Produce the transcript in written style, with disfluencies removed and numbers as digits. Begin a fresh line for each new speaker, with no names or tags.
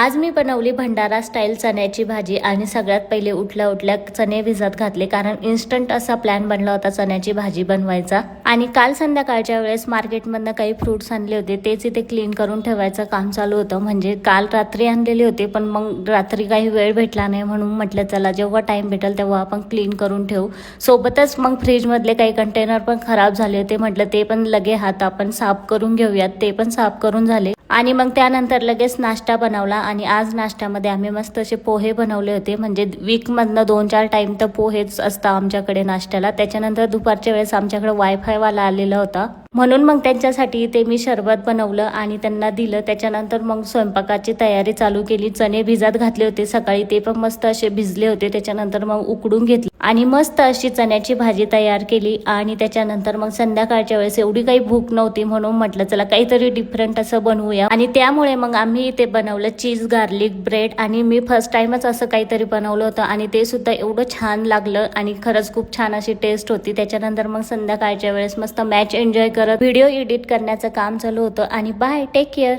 आज मी बनवली भंडारा स्टाईल चण्याची भाजी आणि सगळ्यात पहिले उठल्या चणे भिजत घातले, कारण इन्स्टंट असा प्लॅन बनला होता चण्याची भाजी बनवायचा। आणि काल संध्याकाळच्या वेळेस मार्केटमधनं काही फ्रुट्स आणले होते, तेच इथे क्लीन करून ठेवायचं काम चालू होतं। म्हणजे काल रात्री आणलेले होते, पण मग रात्री काही वेळ भेटला नाही, म्हणून म्हटलं चला जेव्हा टाइम भेटेल तेव्हा आपण क्लीन करून ठेवू। सोबतच मग फ्रीज मधले काही कंटेनर पण खराब झाले होते, म्हटलं ते पण लगे हात आपण साफ करून घेऊयात। ते पण साफ करून झाले आणि मग त्यानंतर लगेच नाश्ता बनवला। आणि आज नाश्त्यामध्ये आम्ही मस्त असे पोहे बनवले होते। म्हणजे वीकमधनं 2-4 टाइम तर पोहेच असतं आमच्याकडे नाश्त्याला। त्याच्यानंतर दुपारच्या वेळेस आमच्याकडे वायफाय वाला आलेला होता, म्हणून मग त्यांच्यासाठी ते मी शरबत बनवलं आणि त्यांना दिलं। त्याच्यानंतर मग स्वयंपाकाची तयारी चालू केली। चणे भिजत घातले होते सकाळी, ते पण मस्त असे भिजले होते। त्याच्यानंतर मग उकडून घेतले आणि मस्त अशी चण्याची भाजी तयार केली। आणि त्याच्यानंतर मग संध्याकाळच्या वेळेस एवढी काही भूक नव्हती, म्हणून म्हटलं चला काहीतरी डिफरंट असं बनवूया। आणि त्यामुळे मग आम्ही इथे बनवलं चीज गार्लिक ब्रेड। आणि मी फर्स्ट टाइमच असं काहीतरी बनवलं होतं आणि ते सुद्धा एवढं छान लागलं आणि खरंच खूप छान अशी टेस्ट होती। त्याच्यानंतर मग संध्याकाळच्या वेळेस मस्त मॅच एन्जॉय करत व्हिडिओ एडिट करण्याचं काम चालू होतं। आणि बाय, टेक केअर।